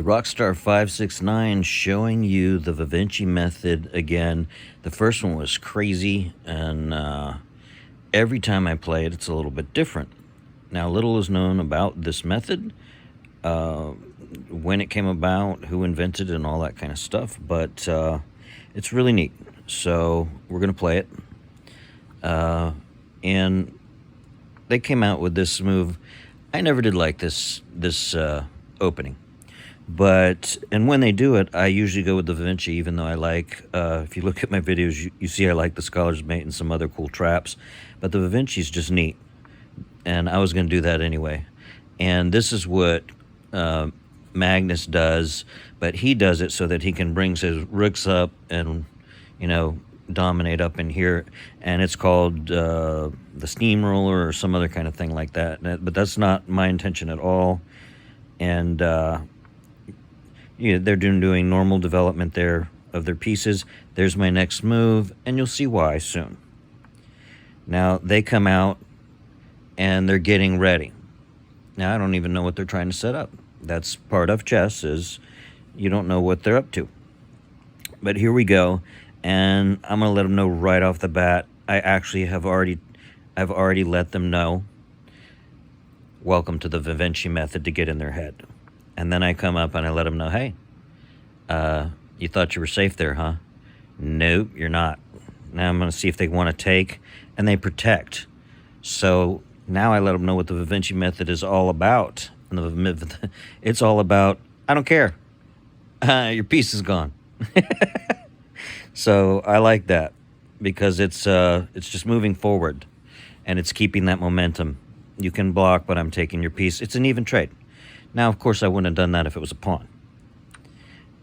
Rockstar 569 showing you the Vavinchi Method again. The first one was crazy, and every time I play it, it's a little bit different. Now, little is known about this method, when it came about, who invented it, and all that kind of stuff, but it's really neat. So we're going to play it. And they came out with this move. I never did like this opening. And when they do it, I usually go with the Vavinchi, even though I like, if you look at my videos, you see I like the Scholar's Mate and some other cool traps. But the Vavinci's just neat. And I was going to do that anyway. And this is what Magnus does, but he does it so that he can bring his rooks up and, dominate up in here. And it's called the steamroller or some other kind of thing like that. But that's not my intention at all. And they're doing normal development there of their pieces. There's my next move, and you'll see why soon. Now, they come out, and they're getting ready. Now, I don't even know what they're trying to set up. That's part of chess, is you don't know what they're up to. But here we go, and I'm going to let them know right off the bat. I've already let them know, welcome to the Vavinchi Method, to get in their head. And then I come up and I let them know, hey, you thought you were safe there, huh? Nope, you're not. Now I'm going to see if they want to take, and they protect. So now I let them know what the Vavinchi Method is all about. And it's all about, I don't care. Your piece is gone. So I like that, because it's just moving forward, and it's keeping that momentum. You can block, but I'm taking your piece. It's an even trade. Now, of course, I wouldn't have done that if it was a pawn.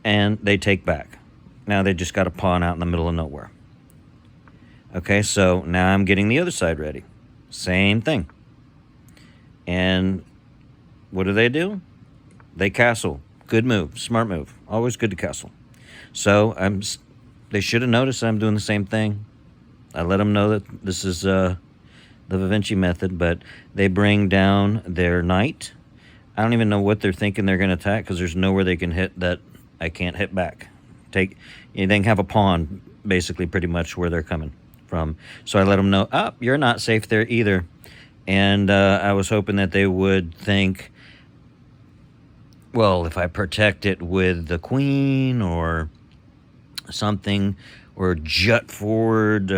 And they take back. Now they just got a pawn out in the middle of nowhere. Okay, so now I'm getting the other side ready. Same thing. And what do? They castle. Good move. Smart move. Always good to castle. So they should have noticed I'm doing the same thing. I let them know that this is the Vavinchi Method, but they bring down their knight. I don't even know what they're thinking they're going to attack, because there's nowhere they can hit that I can't hit back. They can have a pawn, basically, pretty much where they're coming from. So I let them know, you're not safe there either. And I was hoping that they would think, well, if I protect it with the queen or something, or jut forward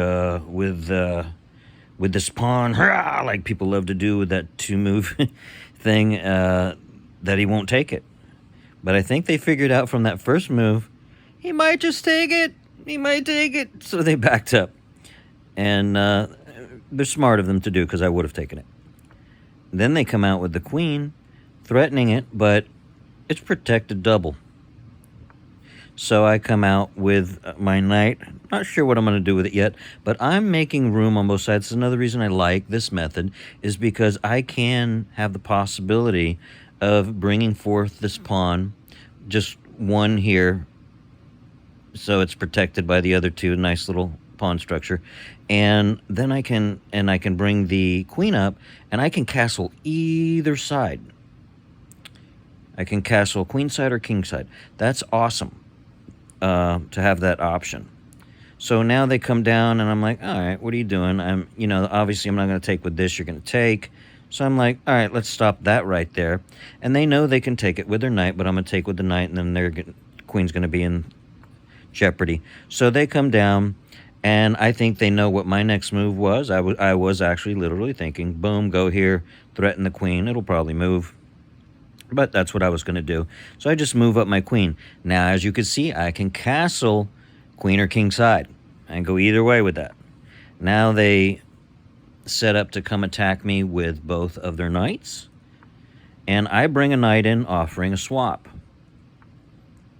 with this pawn, hurrah, like people love to do with that two-move thing, that he won't take it. But I think they figured out from that first move, he might just take it. He might take it. So they backed up. And they're smart of them to do, because I would have taken it. Then they come out with the queen, threatening it, but it's protected double. So I come out with my knight. Not sure what I'm going to do with it yet, but I'm making room on both sides. Another reason I like this method is because I can have the possibility of bringing forth this pawn, just one here, so it's protected by the other two. Nice little pawn structure. And then I can bring the queen up, and I can castle either side. I can castle queen side or king side. That's awesome. To have that option. So now they come down, and I'm like, all right, what are you doing? Obviously I'm not going to take with this. You're going to take. So I'm like, all right, let's stop that right there. And they know they can take it with their knight, but I'm going to take with the knight, and then their queen's going to be in jeopardy. So they come down, and I think they know what my next move was. I was actually literally thinking, boom, go here, threaten the queen. It'll probably move. But that's what I was going to do. So I just move up my queen. Now, as you can see, I can castle queen or king side and go either way with that. Now they set up to come attack me with both of their knights. And I bring a knight in, offering a swap.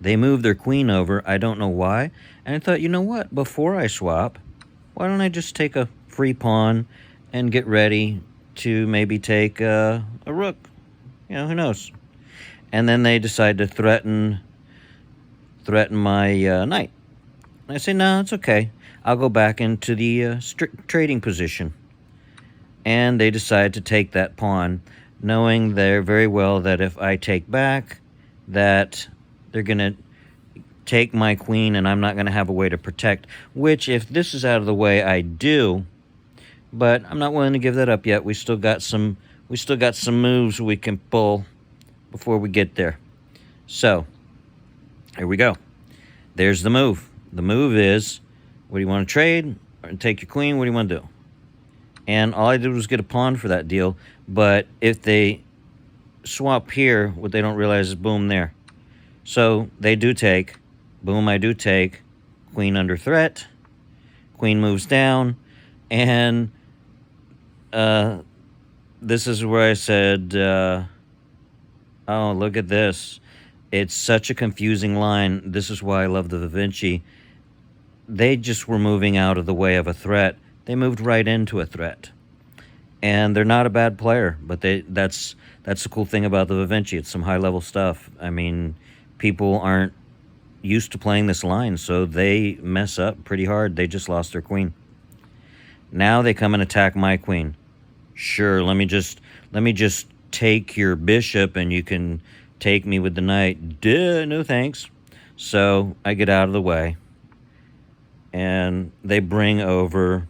They move their queen over. I don't know why. And I thought, you know what? Before I swap, why don't I just take a free pawn and get ready to maybe take a rook? Who knows? And then they decide to threaten my knight. And I say, no, it's okay. I'll go back into the strict trading position. And they decide to take that pawn, knowing very well that if I take back, that they're going to take my queen and I'm not going to have a way to protect, which if this is out of the way, I do, but I'm not willing to give that up yet. We still got some moves we can pull before we get there. So, here we go. There's the move. The move is, what do you want to trade? Or take your queen? What do you want to do? And all I did was get a pawn for that deal, but if they swap here, what they don't realize is boom there. So they do take, boom, I do take, queen under threat, queen moves down, and this is where I said, oh, look at this. It's such a confusing line. This is why I love the Vavinchi. They just were moving out of the way of a threat. They moved right into a threat. And they're not a bad player, but that's the cool thing about the Vavinchi. It's some high-level stuff. I mean, people aren't used to playing this line, so they mess up pretty hard. They just lost their queen. Now they come and attack my queen. Sure, let me just take your bishop and you can take me with the knight. Duh, no thanks. So I get out of the way. And they bring over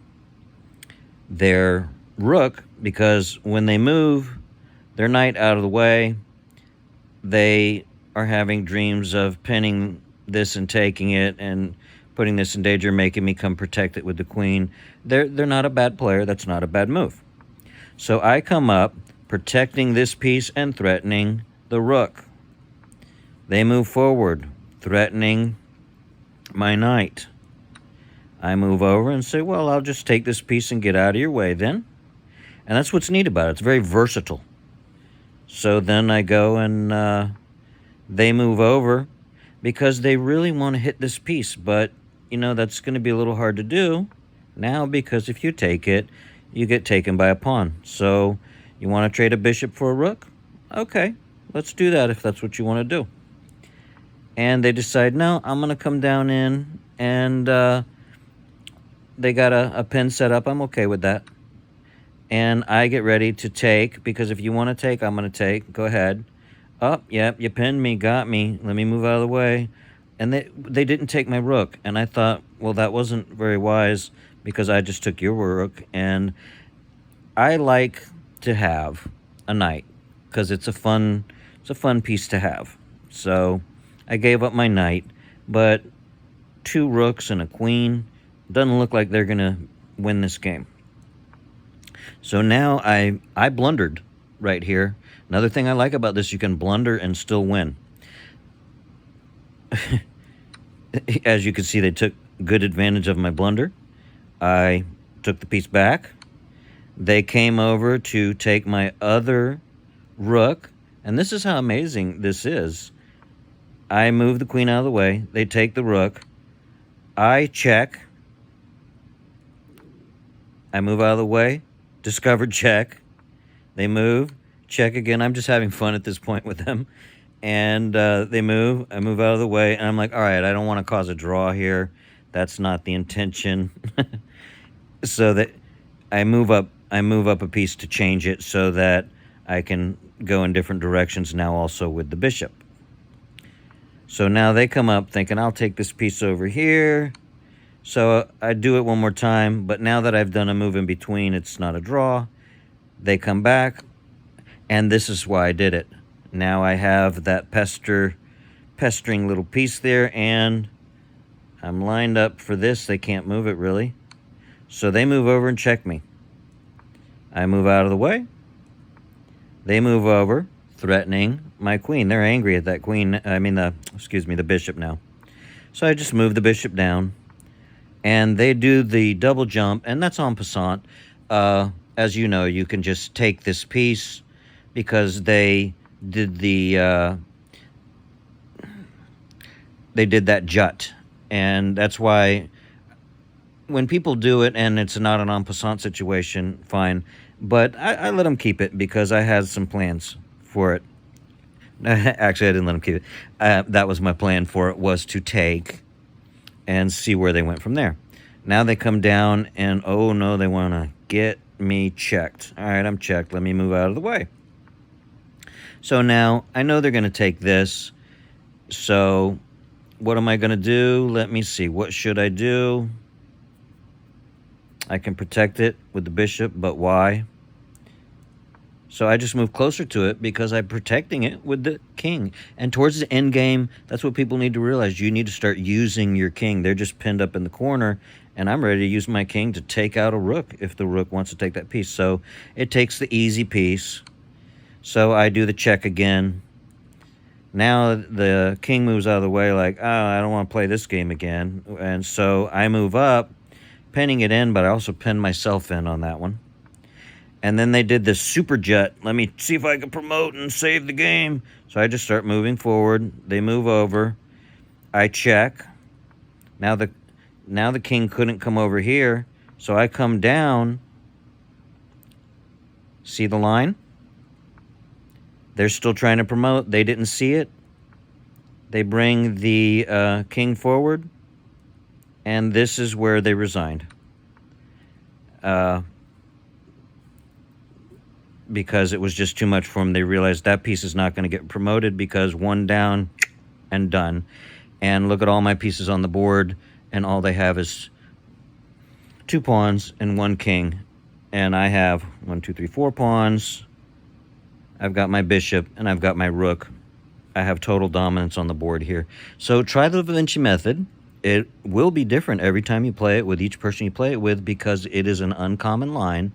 their rook, because when they move their knight out of the way, they are having dreams of pinning this and taking it and putting this in danger, making me come protect it with the queen. They're not a bad player. That's not a bad move. So I come up, protecting this piece and threatening the rook. They move forward, threatening my knight. I move over and say, well, I'll just take this piece and get out of your way then. And that's what's neat about it. It's very versatile. So then I go and they move over because they really want to hit this piece. But, you know, that's going to be a little hard to do now, because if you take it, you get taken by a pawn. So you want to trade a bishop for a rook? Okay, let's do that if that's what you want to do. And they decide, no, I'm going to come down in, and they got a pin set up. I'm okay with that. And I get ready to take, because if you want to take, I'm going to take. Go ahead. Oh, yep, you pinned me, got me. Let me move out of the way. And they didn't take my rook. And I thought, well, that wasn't very wise, because I just took your rook. And I like to have a knight, because it's a fun piece to have. So I gave up my knight, but 2 rooks and a queen doesn't look like they're going to win this game. So now I blundered right here. Another thing I like about this, you can blunder and still win. As you can see, they took good advantage of my blunder. I took the piece back. They came over to take my other rook. And this is how amazing this is. I move the queen out of the way. They take the rook. I check. I move out of the way. Discovered check. They move. Check again. I'm just having fun at this point with them. And they move. I move out of the way. And I'm like, all right, I don't want to cause a draw here. That's not the intention. So that I move up a piece to change it so that I can go in different directions now also with the bishop. So now they come up thinking, I'll take this piece over here. So I do it one more time, but now that I've done a move in between, it's not a draw. They come back, and this is why I did it. Now I have that pestering little piece there, and I'm lined up for this. They can't move it, really. So they move over and check me. I move out of the way. They move over, threatening my queen. They're angry at that queen. The bishop now. So I just move the bishop down. And they do the double jump, and that's en passant. As you know, you can just take this piece because they did that jut. And that's why when people do it and it's not an en passant situation, fine. But I let them keep it because I had some plans for it. Actually, I didn't let them keep it. That was my plan for it, was to take and see where they went from there. Now they come down and, oh no, they want to get me checked. All right, I'm checked. Let me move out of the way. So now I know they're going to take this. So what am I going to do? Let me see. What should I do? I can protect it with the bishop, but why? So I just move closer to it because I'm protecting it with the king. And towards the end game, that's what people need to realize. You need to start using your king. They're just pinned up in the corner, and I'm ready to use my king to take out a rook if the rook wants to take that piece. So it takes the easy piece. So I do the check again. Now the king moves out of the way like, oh, I don't want to play this game again. And so I move up, pinning it in, but I also pinned myself in on that one. And then they did this super jet. Let me see if I can promote and save the game. So I just start moving forward. They move over. I check. Now the king couldn't come over here. So I come down. See the line? They're still trying to promote. They didn't see it. They bring the king forward. And this is where they resigned. Because it was just too much for them. They realized that piece is not going to get promoted because one down and done. And look at all my pieces on the board, and all they have is 2 pawns and 1 king. And I have 1, 2, 3, 4 pawns. I've got my bishop, and I've got my rook. I have total dominance on the board here. So try the Vavinchi Method. It will be different every time you play it with each person you play it with because it is an uncommon line,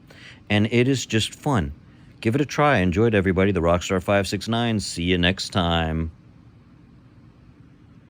and it is just fun. Give it a try. Enjoy it, everybody. The Rockstar 569. See you next time.